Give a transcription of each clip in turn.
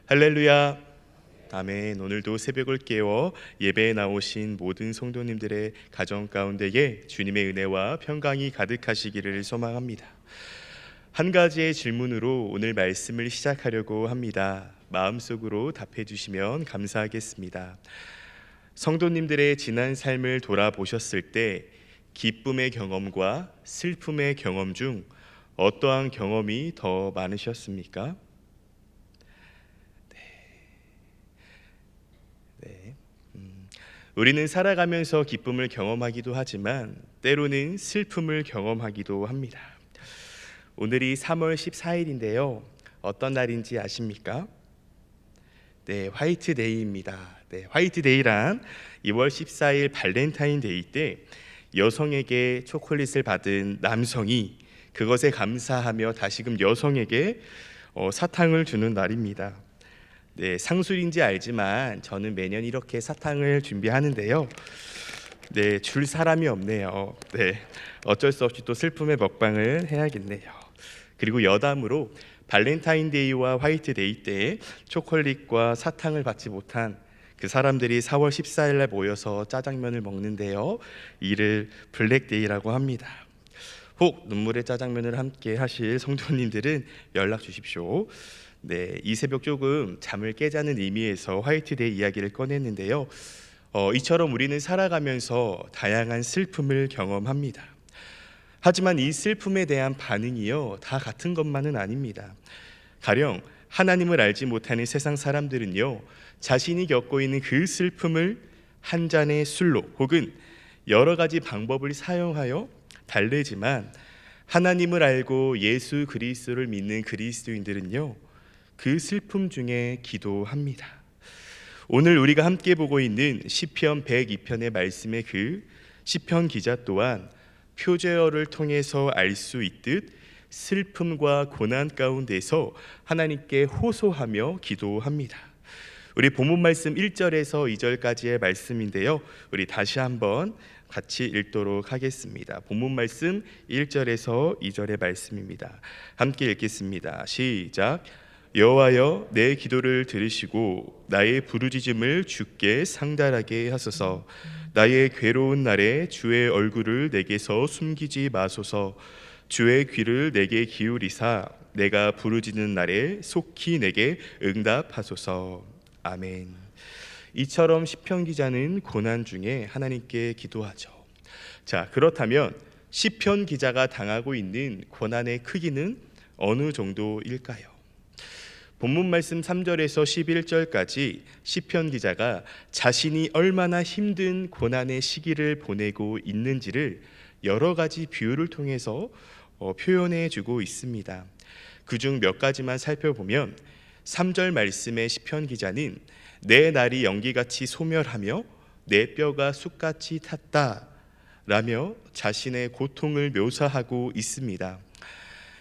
할렐루야. 아멘. 오늘도 새벽을 깨워 예배에 나오신 모든 성도님들의 가정 가운데에 주님의 은혜와 평강이 가득하시기를 소망합니다. 한 가지의 질문으로 오늘 말씀을 시작하려고 합니다. 마음속으로 답해 주시면 감사하겠습니다. 성도님들의 지난 삶을 돌아보셨을 때 기쁨의 경험과 슬픔의 경험 중 어떠한 경험이 더 많으셨습니까? 우리는 살아가면서 기쁨을 경험하기도 하지만 때로는 슬픔을 경험하기도 합니다. 오늘이 3월 14일인데요. 어떤 날인지 아십니까? 네, 화이트데이입니다. 네, 화이트데이란 2월 14일 발렌타인데이 때 여성에게 초콜릿을 받은 남성이 그것에 감사하며 다시금 여성에게 사탕을 주는 날입니다. 네, 상술인지 알지만 저는 매년 이렇게 사탕을 준비하는데요. 네, 줄 사람이 없네요. 네, 어쩔 수 없이 또 슬픔의 먹방을 해야겠네요. 그리고 여담으로 발렌타인데이와 화이트데이 때 초콜릿과 사탕을 받지 못한 그 사람들이 4월 14일 날 모여서 짜장면을 먹는데요. 이를 블랙데이라고 합니다. 혹 눈물의 짜장면을 함께 하실 성도님들은 연락 주십시오. 네, 이 새벽 조금 잠을 깨자는 의미에서 화이트데이 이야기를 꺼냈는데요. 이처럼 우리는 살아가면서 다양한 슬픔을 경험합니다. 하지만 이 슬픔에 대한 반응이요, 다 같은 것만은 아닙니다. 가령 하나님을 알지 못하는 세상 사람들은요, 자신이 겪고 있는 그 슬픔을 한 잔의 술로 혹은 여러 가지 방법을 사용하여 달래지만 하나님을 알고 예수 그리스도를 믿는 그리스도인들은요, 그 슬픔 중에 기도합니다. 오늘 우리가 함께 보고 있는 시편 102편의 말씀의 그 시편 기자 또한 표제어를 통해서 알 수 있듯 슬픔과 고난 가운데서 하나님께 호소하며 기도합니다. 우리 본문 말씀 1절에서 2절까지의 말씀인데요. 우리 다시 한번 같이 읽도록 하겠습니다. 본문 말씀 1절에서 2절의 말씀입니다. 함께 읽겠습니다. 시작. 여호와여, 내 기도를 들으시고 나의 부르짖음을 주께 상달하게 하소서. 나의 괴로운 날에 주의 얼굴을 내게서 숨기지 마소서. 주의 귀를 내게 기울이사 내가 부르짖는 날에 속히 내게 응답하소서. 아멘. 이처럼 시편 기자는 고난 중에 하나님께 기도하죠. 자, 그렇다면 시편 기자가 당하고 있는 고난의 크기는 어느 정도일까요? 본문 말씀 3절에서 11절까지 시편 기자가 자신이 얼마나 힘든 고난의 시기를 보내고 있는지를 여러 가지 비유를 통해서 표현해 주고 있습니다. 그중 몇 가지만 살펴보면 3절 말씀의 시편 기자는 내 날이 연기같이 소멸하며 내 뼈가 쑥같이 탔다 라며 자신의 고통을 묘사하고 있습니다.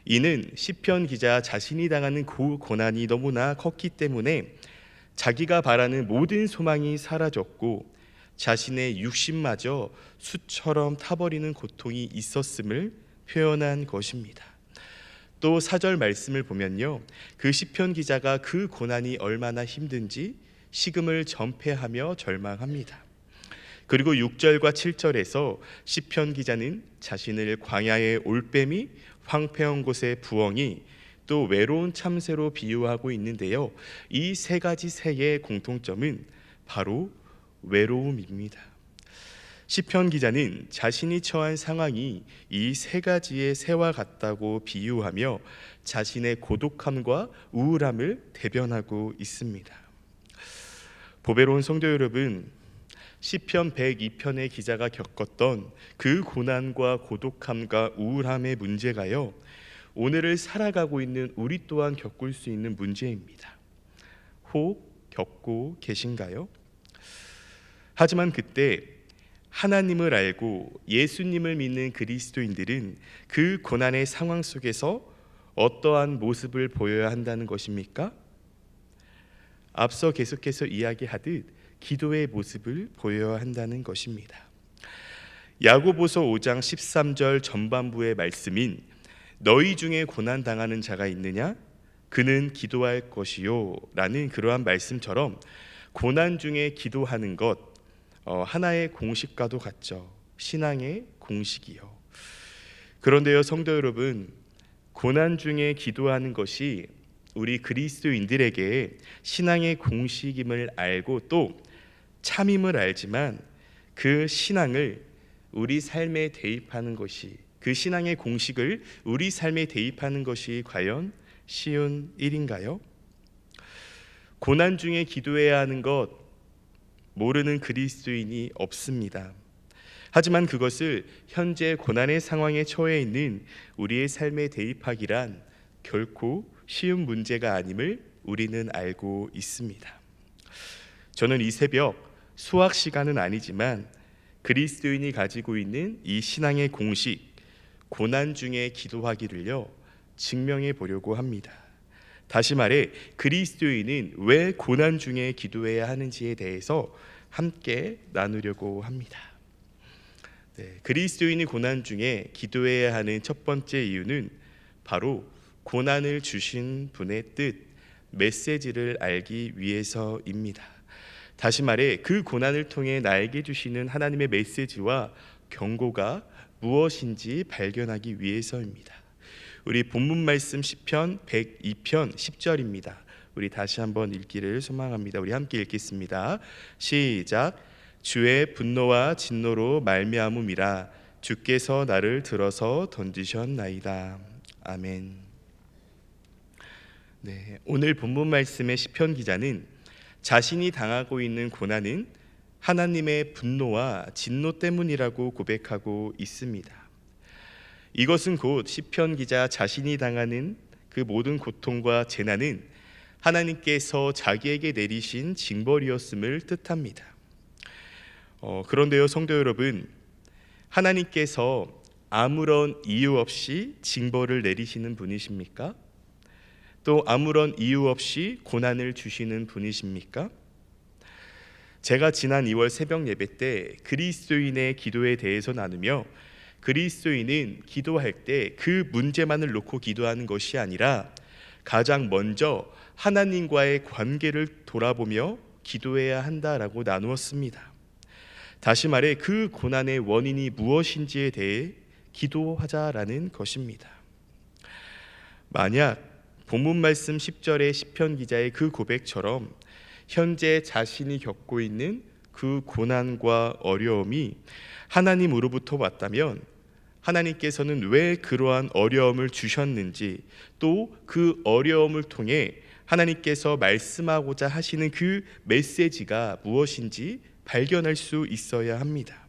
이는 시편 기자 자신이 당하는 고난이 너무나 컸기 때문에 자기가 바라는 모든 소망이 사라졌고 자신의 육신마저 숯처럼 타버리는 고통이 있었음을 표현한 것입니다. 또 4절 말씀을 보면요, 그 시편 기자가 그 고난이 얼마나 힘든지 식음을 전폐하며 절망합니다. 그리고 6절과 7절에서 시편 기자는 자신을 광야의 올빼미, 황폐한 곳의 부엉이, 또 외로운 참새로 비유하고 있는데요. 이 세 가지 새의 공통점은 바로 외로움입니다. 시편 기자는 자신이 처한 상황이 이 세 가지의 새와 같다고 비유하며 자신의 고독함과 우울함을 대변하고 있습니다. 보배로운 성도 여러분, 시편 102편의 기자가 겪었던 그 고난과 고독함과 우울함의 문제가요, 오늘을 살아가고 있는 우리 또한 겪을 수 있는 문제입니다. 혹 겪고 계신가요? 하지만 그때 하나님을 알고 예수님을 믿는 그리스도인들은 그 고난의 상황 속에서 어떠한 모습을 보여야 한다는 것입니까? 앞서 계속해서 이야기하듯 기도의 모습을 보여야 한다는 것입니다. 야고보서 5장 13절 전반부의 말씀인 너희 중에 고난 당하는 자가 있느냐? 그는 기도할 것이요 라는 그러한 말씀처럼 고난 중에 기도하는 것, 하나의 공식과도 같죠. 신앙의 공식이요. 그런데요, 성도 여러분, 고난 중에 기도하는 것이 우리 그리스도인들에게 신앙의 공식임을 알고 또 참임을 알지만 그 신앙을 우리 삶에 대입하는 것이, 그 신앙의 공식을 우리 삶에 대입하는 것이 과연 쉬운 일인가요? 고난 중에 기도해야 하는 것 모르는 그리스도인이 없습니다. 하지만 그것을 현재 고난의 상황에 처해 있는 우리의 삶에 대입하기란 결코 쉬운 문제가 아님을 우리는 알고 있습니다. 저는 이 새벽 수학 시간은 아니지만 그리스도인이 가지고 있는 이 신앙의 공식, 고난 중에 기도하기를요 증명해 보려고 합니다. 다시 말해 그리스도인은 왜 고난 중에 기도해야 하는지에 대해서 함께 나누려고 합니다. 그리스도인이 고난 중에 기도해야 하는 첫 번째 이유는 바로 고난을 주신 분의 뜻, 메시지를 알기 위해서입니다. 다시 말해 그 고난을 통해 나에게 주시는 하나님의 메시지와 경고가 무엇인지 발견하기 위해서입니다. 우리 본문 말씀 시편 102편 10절입니다. 우리 다시 한번 읽기를 소망합니다. 우리 함께 읽겠습니다. 시작. 주의 분노와 진노로 말미암음이라 주께서 나를 들어서 던지셨나이다. 아멘. 오늘 본문 말씀의 시편 기자는 자신이 당하고 있는 고난은 하나님의 분노와 진노 때문이라고 고백하고 있습니다. 이것은 곧 시편 기자 자신이 당하는 그 모든 고통과 재난은 하나님께서 자기에게 내리신 징벌이었음을 뜻합니다. 그런데요, 성도 여러분, 하나님께서 아무런 이유 없이 징벌을 내리시는 분이십니까? 또 아무런 이유 없이 고난을 주시는 분이십니까? 제가 지난 2월 새벽 예배 때 그리스도인의 기도에 대해서 나누며 그리스도인은 기도할 때 그 문제만을 놓고 기도하는 것이 아니라 가장 먼저 하나님과의 관계를 돌아보며 기도해야 한다라고 나누었습니다. 다시 말해 그 고난의 원인이 무엇인지에 대해 기도하자라는 것입니다. 만약 본문 말씀 10절의 시편 기자의 그 고백처럼 현재 자신이 겪고 있는 그 고난과 어려움이 하나님으로부터 왔다면 하나님께서는 왜 그러한 어려움을 주셨는지, 또 그 어려움을 통해 하나님께서 말씀하고자 하시는 그 메시지가 무엇인지 발견할 수 있어야 합니다.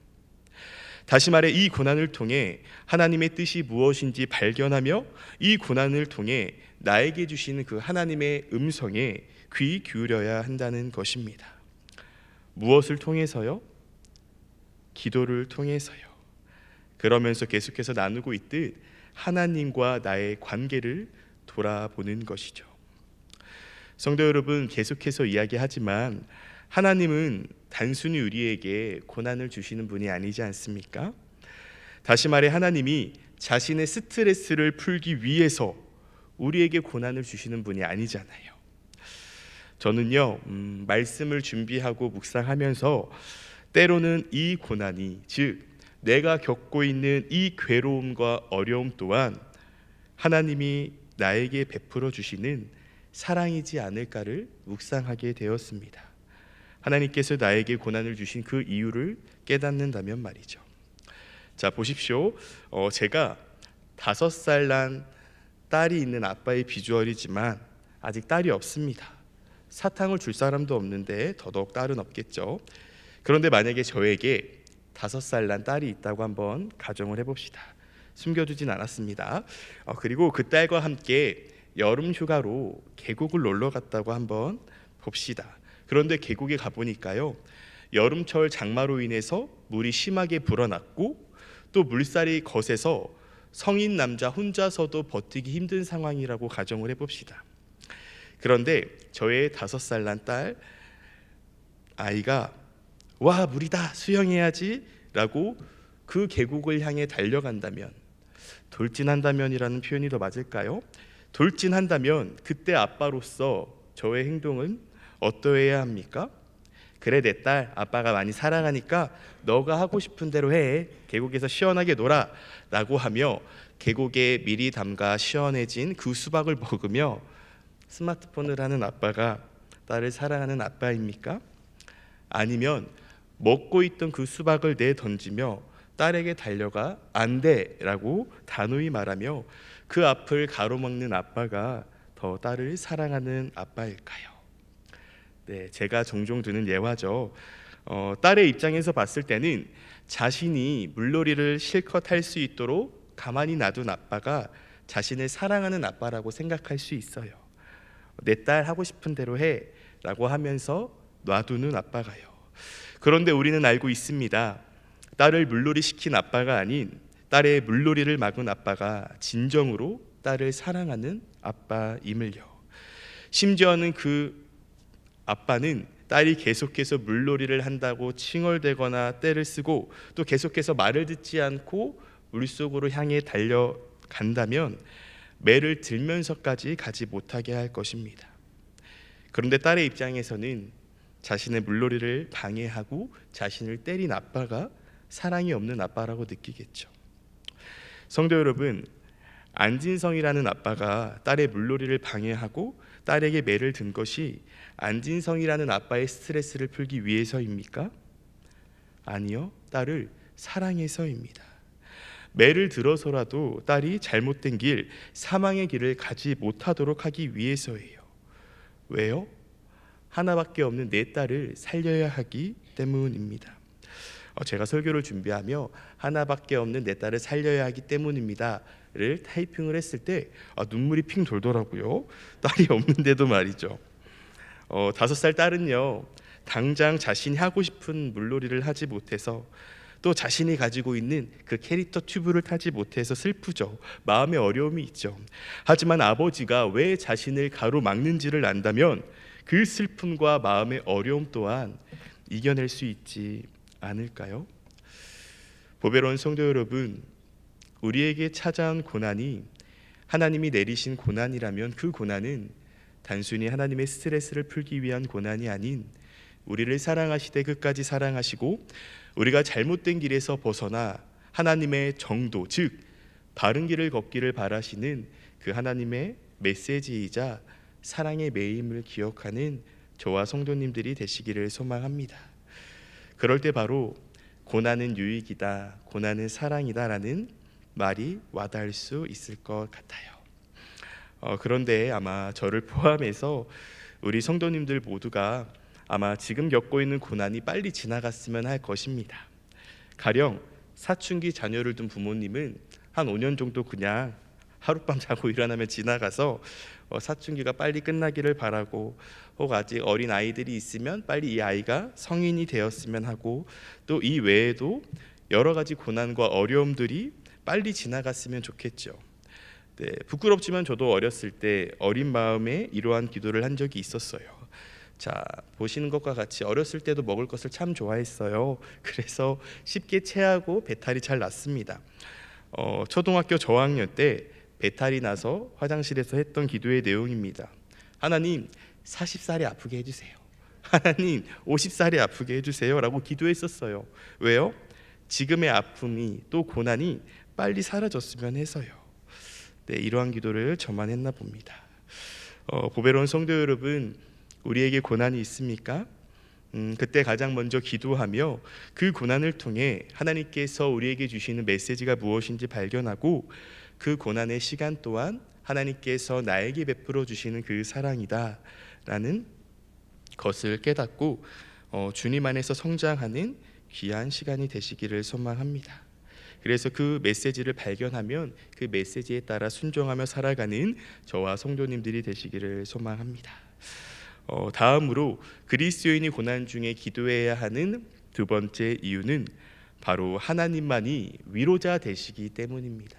다시 말해 이 고난을 통해 하나님의 뜻이 무엇인지 발견하며 이 고난을 통해 나에게 주시는 그 하나님의 음성에 귀 기울여야 한다는 것입니다. 무엇을 통해서요? 기도를 통해서요. 그러면서 계속해서 나누고 있듯 하나님과 나의 관계를 돌아보는 것이죠. 성도 여러분, 계속해서 이야기하지만 하나님은 단순히 우리에게 고난을 주시는 분이 아니지 않습니까? 다시 말해 하나님이 자신의 스트레스를 풀기 위해서 우리에게 고난을 주시는 분이 아니잖아요. 저는요, 말씀을 준비하고 묵상하면서 때로는 이 고난이, 즉 내가 겪고 있는 이 괴로움과 어려움 또한 하나님이 나에게 베풀어 주시는 사랑이지 않을까를 묵상하게 되었습니다. 하나님께서 나에게 고난을 주신 그 이유를 깨닫는다면 말이죠. 자, 보십시오. 제가 5살 난 딸이 있는 아빠의 비주얼이지만 아직 딸이 없습니다. 사탕을 줄 사람도 없는데 더더욱 딸은 없겠죠. 그런데 만약에 저에게 5살 난 딸이 있다고 한번 가정을 해봅시다. 숨겨두진 않았습니다. 그리고 그 딸과 함께 여름 휴가로 계곡을 놀러 갔다고 한번 봅시다. 그런데 계곡에 가보니까요, 여름철 장마로 인해서 물이 심하게 불어났고 또 물살이 거세서 성인 남자 혼자서도 버티기 힘든 상황이라고 가정을 해봅시다. 그런데 저의 5살 난 딸 아이가 와, 물이다, 수영해야지 라고 그 계곡을 향해 달려간다면, 돌진한다면이라는 표현이 더 맞을까요? 돌진한다면 그때 아빠로서 저의 행동은 어떠해야 합니까? 그래, 내 딸 아빠가 많이 사랑하니까 너가 하고 싶은 대로 해. 계곡에서 시원하게 놀아 라고 하며 계곡에 미리 담가 시원해진 그 수박을 먹으며 스마트폰을 하는 아빠가 딸을 사랑하는 아빠입니까? 아니면 먹고 있던 그 수박을 내던지며 딸에게 달려가 안 돼 라고 단호히 말하며 그 앞을 가로막는 아빠가 더 딸을 사랑하는 아빠일까요? 네, 제가 종종 드는 예화죠. 딸의 입장에서 봤을 때는 자신이 물놀이를 실컷 할 수 있도록 가만히 놔둔 아빠가 자신을 사랑하는 아빠라고 생각할 수 있어요. 내 딸 하고 싶은 대로 해 라고 하면서 놔두는 아빠가요. 그런데 우리는 알고 있습니다. 딸을 물놀이 시킨 아빠가 아닌 딸의 물놀이를 막은 아빠가 진정으로 딸을 사랑하는 아빠임을요. 심지어는 그 아빠는 딸이 계속해서 물놀이를 한다고 칭얼대거나 떼를 쓰고 또 계속해서 말을 듣지 않고 물속으로 향해 달려간다면 매를 들면서까지 가지 못하게 할 것입니다. 그런데 딸의 입장에서는 자신의 물놀이를 방해하고 자신을 때린 아빠가 사랑이 없는 아빠라고 느끼겠죠. 성도 여러분, 안진성이라는 아빠가 딸의 물놀이를 방해하고 딸에게 매를 든 것이 안진성이라는 아빠의 스트레스를 풀기 위해서입니까? 아니요, 딸을 사랑해서입니다. 매를 들어서라도 딸이 잘못된 길, 사망의 길을 가지 못하도록 하기 위해서예요. 왜요? 하나밖에 없는 내 딸을 살려야 하기 때문입니다. 제가 설교를 준비하며 하나밖에 없는 내 딸을 살려야 하기 때문입니다를 타이핑을 했을 때 눈물이 핑 돌더라고요. 딸이 없는데도 말이죠. 5살 딸은요, 당장 자신이 하고 싶은 물놀이를 하지 못해서 또 자신이 가지고 있는 그 캐릭터 튜브를 타지 못해서 슬프죠. 마음의 어려움이 있죠. 하지만 아버지가 왜 자신을 가로막는지를 안다면 그 슬픔과 마음의 어려움 또한 이겨낼 수 있지 않을까요? 보배로운 성도 여러분, 우리에게 찾아온 고난이 하나님이 내리신 고난이라면 그 고난은 단순히 하나님의 스트레스를 풀기 위한 고난이 아닌 우리를 사랑하시되 끝까지 사랑하시고 우리가 잘못된 길에서 벗어나 하나님의 정도, 즉 바른 길을 걷기를 바라시는 그 하나님의 메시지이자 사랑의 매임을 기억하는 저와 성도님들이 되시기를 소망합니다. 그럴 때 바로 고난은 유익이다, 고난은 사랑이다 라는 말이 와닿을 수 있을 것 같아요. 그런데 아마 저를 포함해서 우리 성도님들 모두가 아마 지금 겪고 있는 고난이 빨리 지나갔으면 할 것입니다. 가령 사춘기 자녀를 둔 부모님은 한 5년 정도 그냥 하룻밤 자고 일어나면 지나가서 사춘기가 빨리 끝나기를 바라고, 혹 아직 어린 아이들이 있으면 빨리 이 아이가 성인이 되었으면 하고, 또 이 외에도 여러 가지 고난과 어려움들이 빨리 지나갔으면 좋겠죠. 네, 부끄럽지만 저도 어렸을 때 어린 마음에 이러한 기도를 한 적이 있었어요. 자, 보시는 것과 같이 어렸을 때도 먹을 것을 참 좋아했어요. 그래서 쉽게 체하고 배탈이 잘 났습니다. 초등학교 저학년 때 배탈이 나서 화장실에서 했던 기도의 내용입니다. 하나님, 40살이 아프게 해주세요. 하나님, 50살이 아프게 해주세요 라고 기도했었어요. 왜요? 지금의 아픔이 또 고난이 빨리 사라졌으면 해서요. 네, 이러한 기도를 저만 했나 봅니다. 보배로운 성도 여러분, 우리에게 고난이 있습니까? 그때 가장 먼저 기도하며 그 고난을 통해 하나님께서 우리에게 주시는 메시지가 무엇인지 발견하고 그 고난의 시간 또한 하나님께서 나에게 베풀어 주시는 그 사랑이다 라는 것을 깨닫고 주님 안에서 성장하는 귀한 시간이 되시기를 소망합니다. 그래서 그 메시지를 발견하면 그 메시지에 따라 순종하며 살아가는 저와 성도님들이 되시기를 소망합니다. 다음으로 그리스도인이 고난 중에 기도해야 하는 두 번째 이유는 바로 하나님만이 위로자 되시기 때문입니다.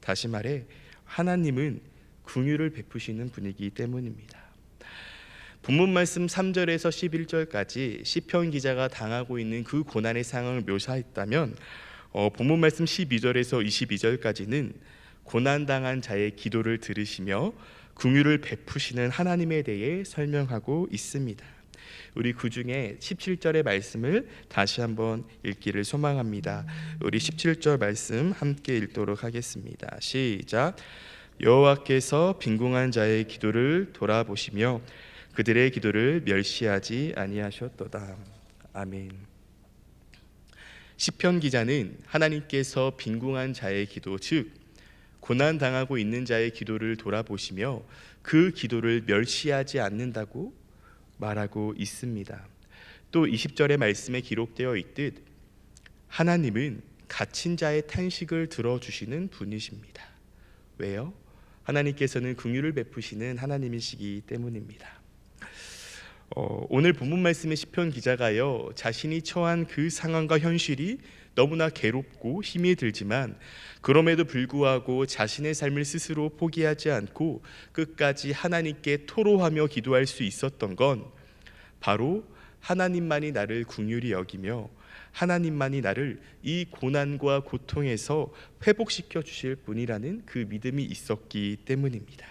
다시 말해 하나님은 긍휼을 베푸시는 분이기 때문입니다. 본문 말씀 3절에서 11절까지 시편 기자가 당하고 있는 그 고난의 상황을 묘사했다면 본문 말씀 12절에서 22절까지는 고난당한 자의 기도를 들으시며 긍휼을 베푸시는 하나님에 대해 설명하고 있습니다. 우리 그중에 17절의 말씀을 다시 한번 읽기를 소망합니다. 우리 17절 말씀 함께 읽도록 하겠습니다. 시작. 여호와께서 빈궁한 자의 기도를 돌아보시며 그들의 기도를 멸시하지 아니하셨도다. 아멘. 시편 기자는 하나님께서 빈궁한 자의 기도, 즉 고난 당하고 있는 자의 기도를 돌아보시며 그 기도를 멸시하지 않는다고 말하고 있습니다. 또 20절의 말씀에 기록되어 있듯 하나님은 갇힌 자의 탄식을 들어주시는 분이십니다. 왜요? 하나님께서는 긍휼을 베푸시는 하나님이시기 때문입니다. 오늘 본문 말씀의 시편 기자가요, 자신이 처한 그 상황과 현실이 너무나 괴롭고 힘이 들지만 그럼에도 불구하고 자신의 삶을 스스로 포기하지 않고 끝까지 하나님께 토로하며 기도할 수 있었던 건 바로 하나님만이 나를 긍휼히 여기며 하나님만이 나를 이 고난과 고통에서 회복시켜 주실 분이라는 그 믿음이 있었기 때문입니다.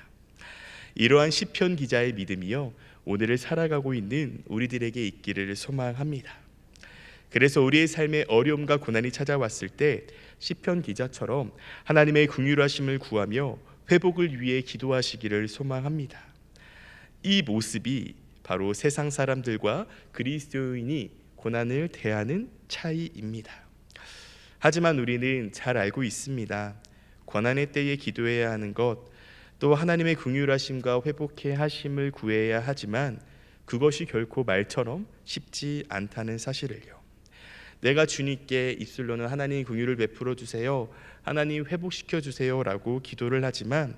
이러한 시편 기자의 믿음이요, 오늘을 살아가고 있는 우리들에게 있기를 소망합니다. 그래서 우리의 삶에 어려움과 고난이 찾아왔을 때 시편 기자처럼 하나님의 긍휼하심을 구하며 회복을 위해 기도하시기를 소망합니다. 이 모습이 바로 세상 사람들과 그리스도인이 고난을 대하는 차이입니다. 하지만 우리는 잘 알고 있습니다. 고난의 때에 기도해야 하는 것, 또 하나님의 긍휼하심과 회복해 하심을 구해야 하지만 그것이 결코 말처럼 쉽지 않다는 사실을요. 내가 주님께 입술로는 하나님 긍휼을 베풀어 주세요, 하나님 회복시켜 주세요 라고 기도를 하지만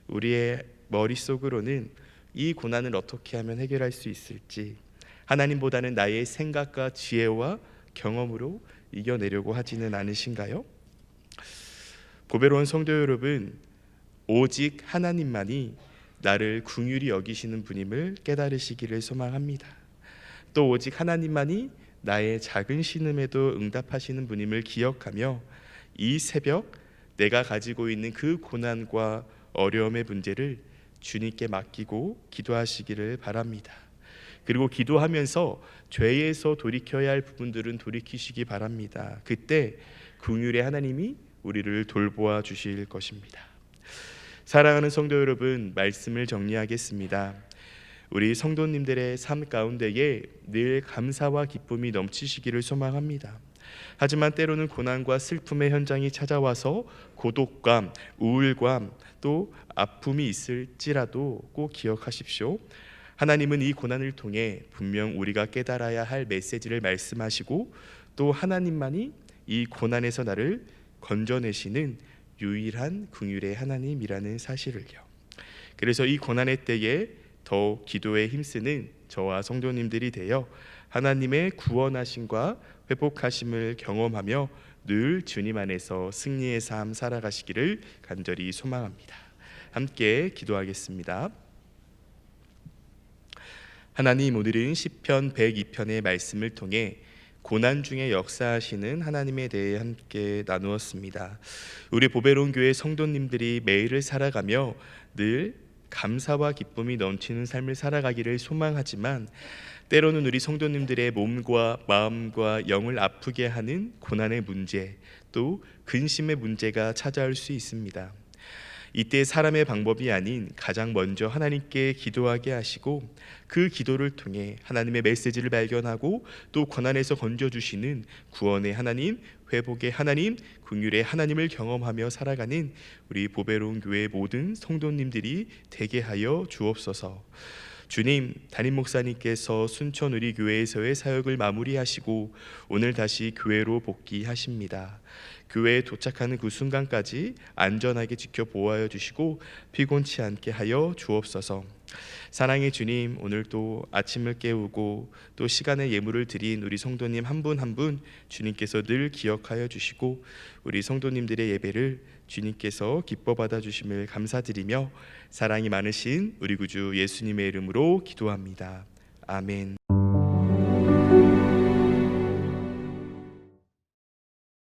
우리의 머릿속으로는 이 고난을 어떻게 하면 해결할 수 있을지, 하나님보다는 나의 생각과 지혜와 경험으로 이겨내려고 하지는 않으신가요? 보배로운 성도 여러분, 오직 하나님만이 나를 긍휼히 여기시는 분임을 깨달으시기를 소망합니다. 또 오직 하나님만이 나의 작은 신음에도 응답하시는 분임을 기억하며 이 새벽 내가 가지고 있는 그 고난과 어려움의 문제를 주님께 맡기고 기도하시기를 바랍니다. 그리고 기도하면서 죄에서 돌이켜야 할 부분들은 돌이키시기 바랍니다. 그때 긍휼의 하나님이 우리를 돌보아 주실 것입니다. 사랑하는 성도 여러분, 말씀을 정리하겠습니다. 우리 성도님들의 삶 가운데에 늘 감사와 기쁨이 넘치시기를 소망합니다. 하지만 때로는 고난과 슬픔의 현장이 찾아와서 고독감, 우울감, 또 아픔이 있을지라도 꼭 기억하십시오. 하나님은 이 고난을 통해 분명 우리가 깨달아야 할 메시지를 말씀하시고 또 하나님만이 이 고난에서 나를 건져내시는 유일한 긍휼의 하나님이라는 사실을요. 그래서 이 고난의 때에 더욱 기도에 힘쓰는 저와 성도님들이 되어 하나님의 구원하심과 회복하심을 경험하며 늘 주님 안에서 승리의 삶 살아가시기를 간절히 소망합니다. 함께 기도하겠습니다. 하나님, 오늘은 시편 102편의 말씀을 통해 고난 중에 역사하시는 하나님에 대해 함께 나누었습니다. 우리 보배로운 교회 성도님들이 매일을 살아가며 늘 감사와 기쁨이 넘치는 삶을 살아가기를 소망하지만 때로는 우리 성도님들의 몸과 마음과 영을 아프게 하는 고난의 문제, 또 근심의 문제가 찾아올 수 있습니다. 이때 사람의 방법이 아닌 가장 먼저 하나님께 기도하게 하시고 그 기도를 통해 하나님의 메시지를 발견하고 또 고난에서 건져주시는 구원의 하나님, 회복의 하나님, 긍휼의 하나님을 경험하며 살아가는 우리 보배로운 교회의 모든 성도님들이 되게 하여 주옵소서. 주님, 담임 목사님께서 순천 우리 교회에서의 사역을 마무리하시고 오늘 다시 교회로 복귀하십니다. 교회에 도착하는 그 순간까지 안전하게 지켜보아여 주시고 피곤치 않게 하여 주옵소서. 사랑의 주님, 오늘도 아침을 깨우고 또 시간의 예물을 드린 우리 성도님 한 분 한 분 주님께서 늘 기억하여 주시고 우리 성도님들의 예배를 주님께서 기뻐 받아 주심을 감사드리며 사랑이 많으신 우리 구주 예수님의 이름으로 기도합니다. 아멘.